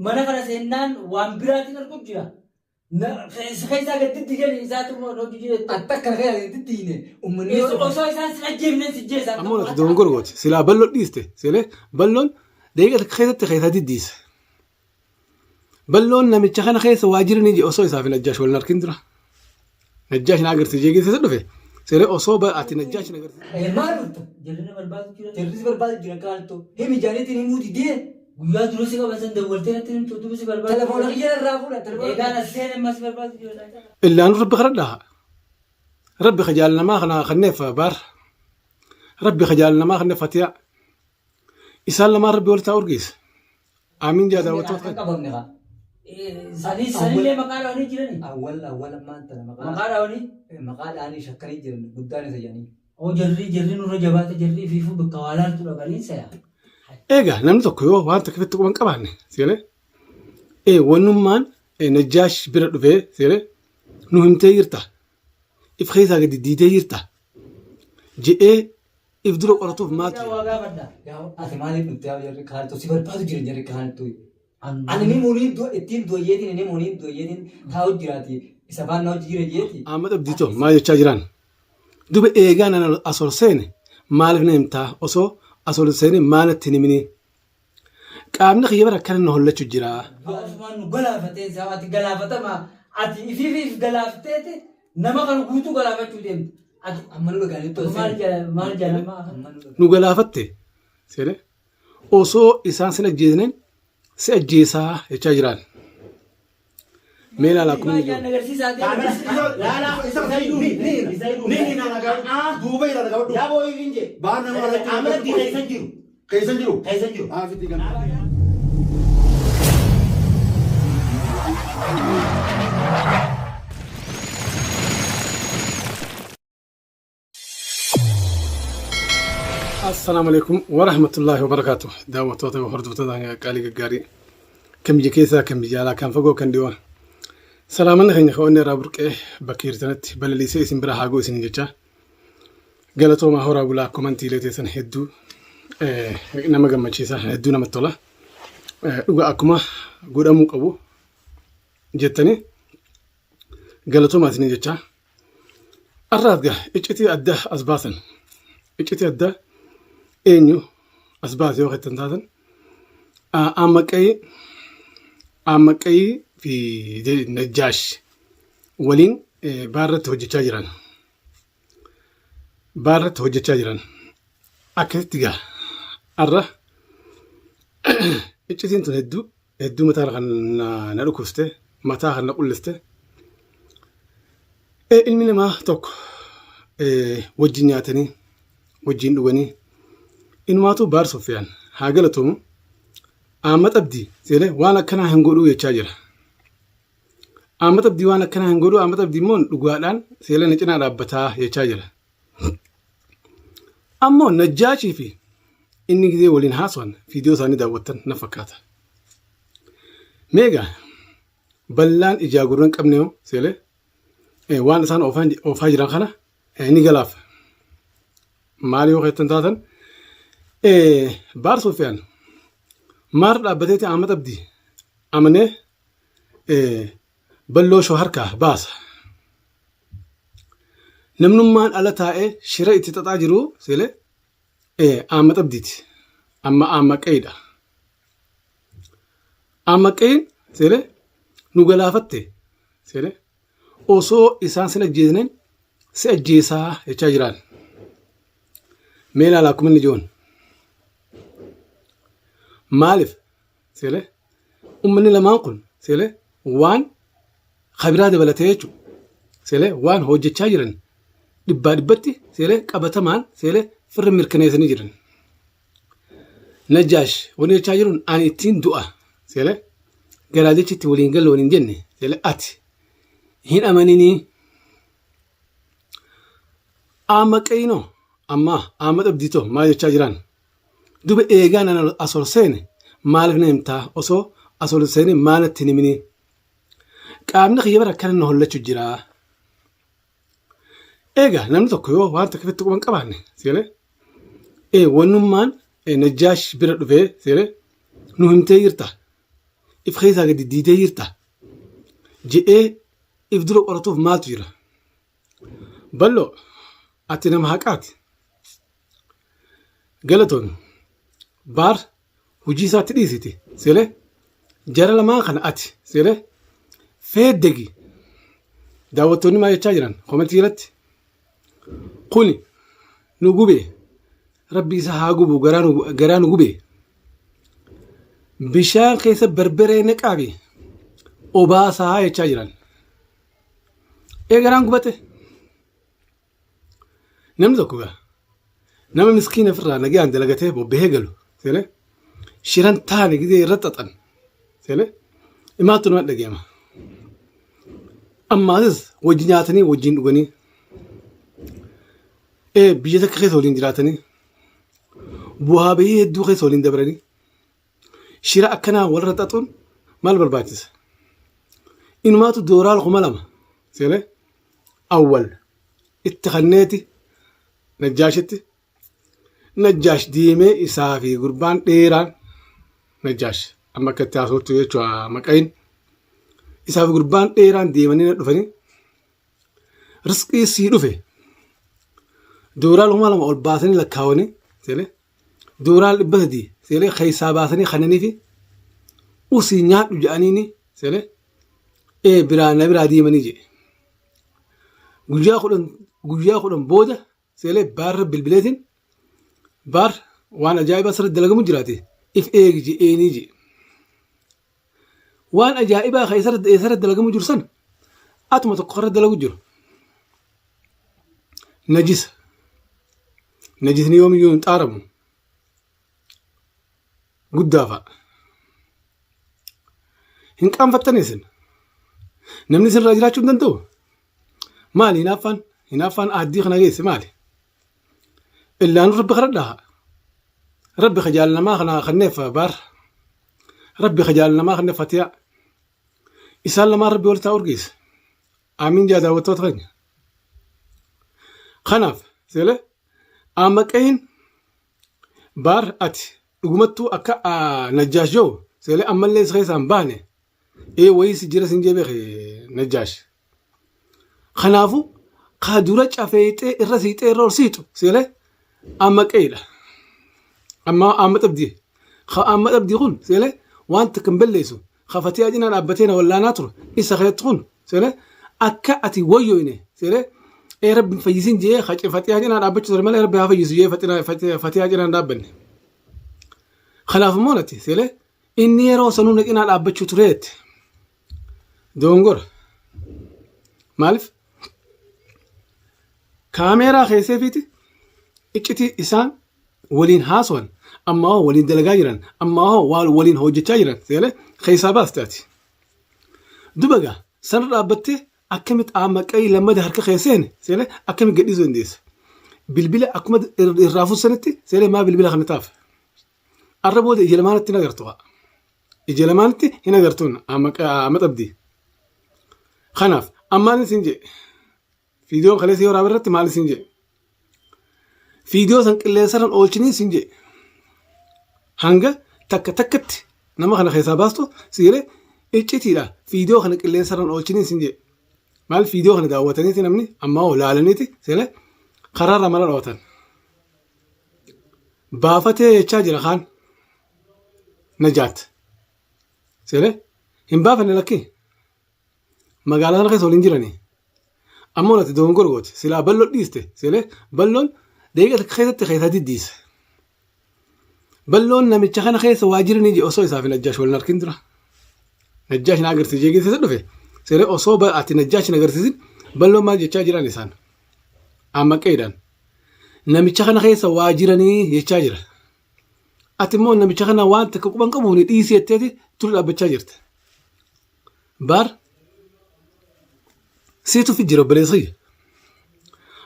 mana kana seenaan waan biraatiin arguu jira. Keessa gadi diigan isaatu moo jira. Akka kana gadi diine uummanni osoo isaan sin ajjeefne si jeessa. Ammoo natti dogongorgooti. Silaa bal'oo dhiiste. Silee bal'oon deegaa keessatti keessa diddiisa. Bal'oon namicha kana keessa waajjirri ni osoo isaaf hin ajjaash wal narkin dura. Najjaash na agarsiisee geessisa dhufe. Silee osoo ati najjaash na agarsiisee. Maal dhufta? Jalli barbaadu jira. Jalli barbaadu jira kaaltoo. Himi jaaniitiin himuu didee. Guyyaa dura si qabasan daawwaltee natti himtu duuba si barbaadu. Telefoona kiyya irraa fuudha. Eegaan as seen ammas barbaadu jira. Illaan rabbi kadhadhaa. Rabbi kajaal namaa kana kanneef baar. Rabbi kajaal namaa kanneef fatiyaa. Isaan lamaan rabbi wal ta'aa urgeessa. Amiin jaa daawwattoota. Sanillee maqaa dhaawanii jirani. Awwal maanta maqaa dhaawanii. Maqaa dhaanii shakkanii jiran guddaan isa jedhanii. Oo jarri nurra jabaate jarri fiifuu bakka waalaartu dhaqanii saya. Egaa namni tokko yoo waan takkifitti quban qabaanne seelee wannummaan najjaash bira dhufee seelee nu himtee jirta if keessaa gadi diidee jirta jedhee if dura qoratuuf maatu. Ati maaliif nuti jarri kaaltoo si barbaadu jiran jarri kaaltoo. Ani ni muuniin ittiin dooyyeetiin ni muuniin dooyyeetiin taa'u jiraati isa faana hojii jira jeeti. Amma dhabditoo maal jechaa jiran duba eegaa nana asol seene maaliif na himtaa osoo asol seene maalatti himini qaamni kiyya bara akkana na hollachuu jira. Osmaan nu galaafatee ati galaafatama ati ifiif galaafateeti nama kan guutuu galaafachuu deemte. Ati amma nu dhagaanitti maal jaalamaa nu galaafatte seene osoo isaan sin ajjeesneen si ajjeesaa jechaa jiraan. Mee ilaalaa kun ni jiru. السلام عليكم ورحمة الله وبركاته. دعوة وحردوتا قالي قاري كم جكيسا كم جالا كم فوقو كان ديوان. سلامنا خيني خواني رابرك بكير تنت بلليسي اسم برا حاقو اسم جيجا قالتو ما هورا بولا كومنتي ليتي سن هدو نما قمتشيسا هدو نما الطولا لغا أكما قود أموك أبو جيتاني قالتو ما سنين جيجا الرادقة اجتي أدى أسباسن اجتي أدى إنيو أسباس يوغي تنتاثن أمكي في نجاش ولين بارت هوجة جيران بارت هوجة جيران أكيد تجا أره إيشتين تهدو متى رغنا نركوسته متى رغنا نقولسته المين ما توك وجنياتني وجين دواني إنما تو بار سفيان هاجلتهم أمت أبدي سيله وانا كنا هنقولوا يتشاجر أمت أبدي وانا كنا هنقولوا أمت أبدي مون لقوالان سيله نجنا رابطة يتشاجر أما نجاشي في إني كذي ولين حاسون فيديو ثاني داوتن نفكاته ميجا بلان إجاغورن كمنيو سيله وانا سان أوفاجران خنا نيجلاف ماريو خيتن تاتن بار سفيان مار دابتي أمت أبدي أمنه بلو شو هركا باس نمنمان على تاء شراء تتاجرو سيله أمت أبديت أما كيدا أما كين سيله نقلافتة سيله أوسو إنسان سنة جيزنين سأجيسا يتاجران ميلا لكم النجون مالف سيله أمني لما أقول سيله وان خبرات بلاتيجو سيله وان هو جتشاجرن دبتي سيله كابتمان سيله فر مركنيز نجرن نجاش ونجاجرون أن يتين دعاء سيله قرادي تولين قال ولين جنة سيله أتي هين أمانيني أما كينو أما أبديتو ما يتشاجران دوبي إيجان أنا أصل سنة مالف نمتا أصو أصل سنة مالت تنمني كأمنا خيبرة كان نهلا تجرا إيجا نمتوكيو وانت كيف تكون كبارني سيله ونمان نجاش بردوه سيله نهمتي يرتا if keessaa gadi diidee jirta je'ee if dura qoratuuf maaltu jira bal'oo ati nama haqaati galatoon baar hojii isaatti dhiisiti seelee jara lamaa kana ati seelee feeddegi daawwattoonni maal jechaa jiran komentii irratti kuni nu gubee rabbi isa haa gubu garaa nu gubee bishaan keessa barbaree naqaabe obaasaa jechaa jiran garaan gubate namni tokko gaa nama miskiina firraa nagaan dalagatee bobbahee galu seelee shiran taane gidee irra xaxan seelee imaattu nama dhageema ammaasis wajji nyaatanii wajjiin dhuganii biyya takka keessa waliin jiraatanii bu'aa bahii hedduu keessa waliin dabranii shira akkanaa walirra xaxuun maal barbaachisa inumaatu dooraal kuma lama seelee awwal itti kanneeti najjaashitti najjaash diimee isaa fi gurbaan dheeraan najjaash amma akka itti haasoftu jechuudha maqayin isaa fi gurbaan dheeraan deemanii na dhufanii riskii sii dhufe dooraal kuma lama ol baasanii lakkaawanii seelee dooraal 300 seelee keessaa baasanii kananii fi usii nyaadhu jedhaniini seelee biraa deemanii jedhe guyyaa kudhan booda seelee baarra bilbileetiin baar waan ajaa'ibaa asirratti dalagamu jiraate if eegi je'eenii jedhe waan ajaa'ibaa kan isarratti dalagamu jiru san atuma tokko irra dalagu jiru najisni yoomiyyuu hin xaaramu guddaa fa'a hin qaanfattanii isin namni isinirraa jiraachuu hin danda'u maali hinaaffaan aaddii kana geesse maali illaanu rabbi kadhadhaa rabbi kajaal namaa kana kanneef baar rabbi kajaal namaa kanneef fatiyaa isaan lamaan rabbi walitti urgeesse amiin jaa daawwattoota keenya kanaaf seelee amma qayin baar ati dhugumattuu akka najjaash joo seelee ammallee isa keessaan baane wayii si jira sin jeebee najjaash kanaafu kaa dura cafeexee irra siixee irra ol siitu seelee amma qayidha amma xabdii kun seelee waan takkan balleessu خفتي أجينا أبتينا ولا ناتر إسا خيطون سيرة أكا أتي ويوينه سيرة رب فيزين جيه خاطر فتي أجينا أبتش سر ملا رب هافيز جيه فتي أجينا نابن خلاف مونتي سيرة إني رو سنونك إن أبتش تريت دونغور مالف كاميرا خيسة فيتي إكتي إسان ولين هاسون أما هو ولين دلقاجران أما هو ولين هو جتاجران سيرة خيسة باستاتي دبقة سنر أبتي أكمت عامك أي لما ده هرك خيسين سيرة أكمت قد يزون ديس بالبلا أكمد الرافو سنتي سيرة ما بالبلا خنتاف الربود إجلمانتي نقرتوها إجلمانتي هنا قرتون عامك أبدي خناف أما نسنجي فيديو خليسي ورا برت ما نسنجي فيديو سنك اللي صار أولشني سنجي هنگا تكت نما خنا خيسا باستو سيرة إيشتي لا فيديو خنك اللي صار أولشني سنجي مال فيديو خنا دعوتني تنامني أما هو لا علنيتي سيرة قرار رمال الوطن بافتة تشاجر خان نجات سيرة هم بافن لكي مقالة خيس ولينجراني أمونا تدون قرقوت سلا بلون ديسته سيرة بلون دقيقة خيسة ديس بلون نمتشخنا خيس واجرني جي أصوي سافي نجاش ولا نركندرا نجاش ناقر تجيجي تسدفه سيرة أصوبة أتي نجاش ناقر تسد بلون ما جتشاجران لسان أما كيدان نمتشخنا خيس واجرني يتشاجر أتمون نمتشخنا وان تكوبان كموني ديسي التاتي تقول أبتشاجرت بار سيتو في جرو بريسي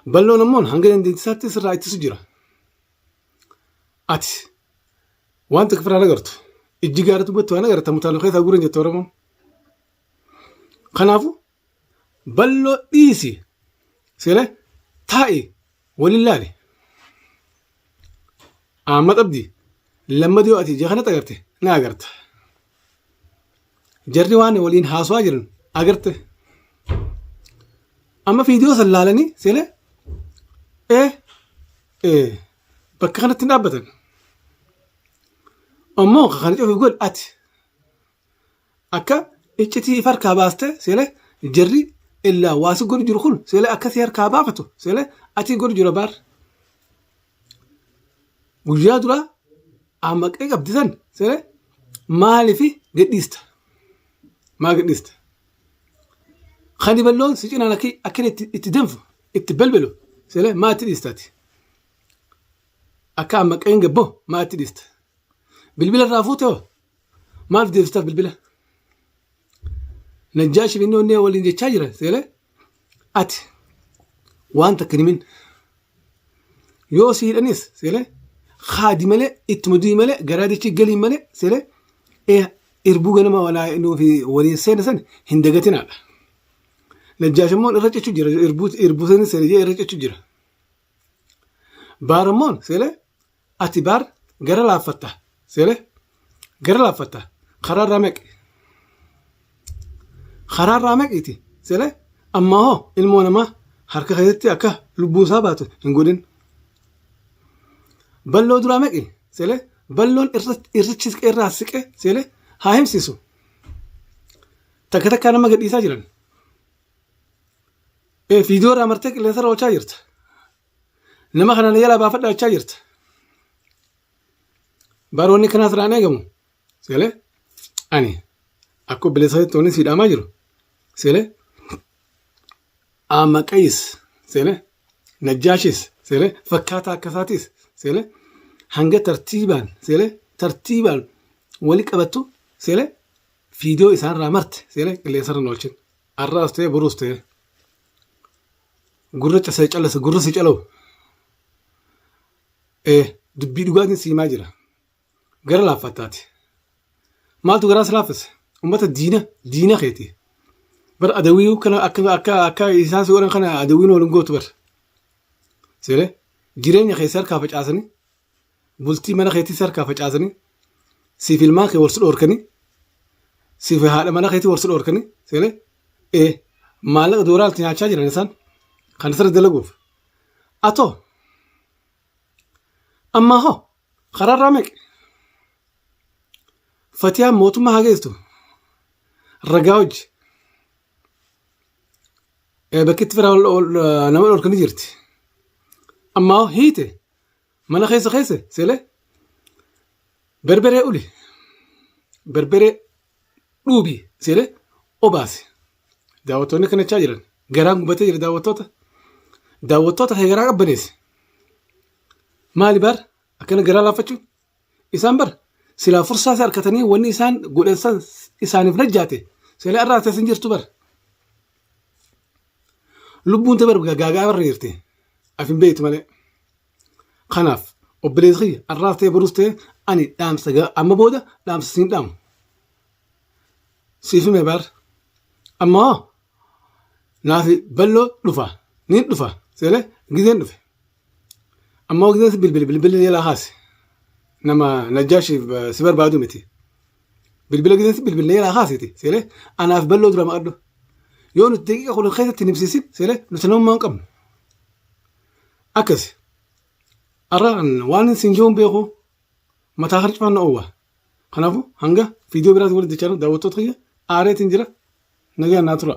بلون أمون هنگرين دي ساتي سرعي تسجرا أتي وانت كفر أنا قرتو الجيجارة تبتو أنا قرتو متعلم خيث أقولن جتو رمون خنافو بلو ديسي سيلا تائي ولله أحمد أبدي لما ديو أتي جاخنا تقرتي نا قرت jarri waan waliin haasawaa jiran agarte. Amma viidiyoo san laalanii seelee bakka kanatti hin dhaabbatan. Ammoo kan cufi godh ati akka iccitii if harkaa baaste seelee jarri illaa waasi godhu jiru kun seelee akkasii harkaa baafatu seelee ati godhu jira baar. Guyyaa duraa ammaqee qabdisan seelee maaliifi gadhiista. Maa gadhiista. Kan balloon si cinaan akka itti danfu itti balbalu seelee maa itti dhiistaati. Akka ammaqeen gabboo maa itti dhiista. Bilbila irraa fuute hoo maaf deebistaaf bilbila. Najjaashi inni onnee waliin jechaa jira seelee ati waan takka himin yoo si hidhanis seelee haadi malee ittuma du'i malee garaa dichi galii malee seelee irbuu ganama walaa fi waliin seena san hin dagatinaadha. Najjaashi immoo irra cechuu jira irbuu sanis seelee irra cechuu jira. Baar immoo seelee ati baar gara laaffatta seelee gara laaffatta karaa irraa meeqi. Karaa irraa meeqiiti seelee amma hoo ilmoo namaa harka keessatti akka lubbuu isaa baatu hin godhin. Balloo duraa meeqi seelee balloon irrichi irraa siqee seelee haa himsiisu. Takka takkaa nama gadhiisaa jiran. Viidiyoo irraa martee qilleensa irra oolchaa jirta. Nama kana yaalaa baafadhaa jechaa jirta. Baroonni kanaas irraan eegamu seelee ani akka obboleessa toonni siidhamaa jiru seelee ammaqayis seelee najjaashis seelee fakkaataa akkasaatis seelee hanga tartiibaan seelee tartiibaan wali qabattu seelee viidiyoo isaanirraa marte seelee qilleensa irra oolchin arraas ta'e boruus ta'e gurracha see calasa gurra si calawu dubbii dhugaatiin siimaa jira gara laaffattaati. Maaltu garaa si laaffise ummata diina keeti. Bara adawii kana akka isaan si godhan kana adawiin waliin gootu bara. Seelee jireenya keessa harkaa facaasanii bultii mana keetii harkaa facaasanii siif ilmaan kee warsi dhoorkanii siif haadha mana keetii warsi dhoorkanii seelee maallaqa dooraalti nyaachaa jiran isaan kan sirri dalaguuf. Atoo ammaa hoo karaa irraa meeqi. Fatiyaan mootummaa haa geessu ragaa hojii bakki itti firaa nama dhoorkanii jirti. Ammaa hiite mana keessa seelee berberee uli berberee dhuubii seelee obaasi. Daawwattoonni kanachaa jiran garaan gubatee jira daawwattoota kee garaa qabbaneessi. Maali baar akkana garaa laaffachuun isaan bara. Silaa fursaa isaa harkatanii wanni isaan godhan isaaniif najjaate seelee irraa teessin jirtu bara. Lubbuun ta'e bara gaagaa barra jirti afin beektu malee. Kanaaf obboleessi irraa ta'e barus ta'e ani dhaamsa amma booda dhaamsa siin dhaamu. Siif hime bara amma naaf balloo dhufa ni dhufa seelee gizeen dhufe. Amma gizeen bilbila yaalaa haase. Nama najjaashi si barbaadu miti. Bilbila gizeensi bilbila yaalaa haasiti seelee anaaf balloo dura maqaddo. Yoo nuti daqiiqa kudhan keessatti nimsiisin seelee nuti namummaa hin qabnu. Akkasi. Arraan waan siin jiruun beeku mataa harcifaan na oowwa. Kanaafuu hanga viidiyoo biraatti walitti jechaadhu daawwattoota kiyya aareetiin jira nagaan naa tura.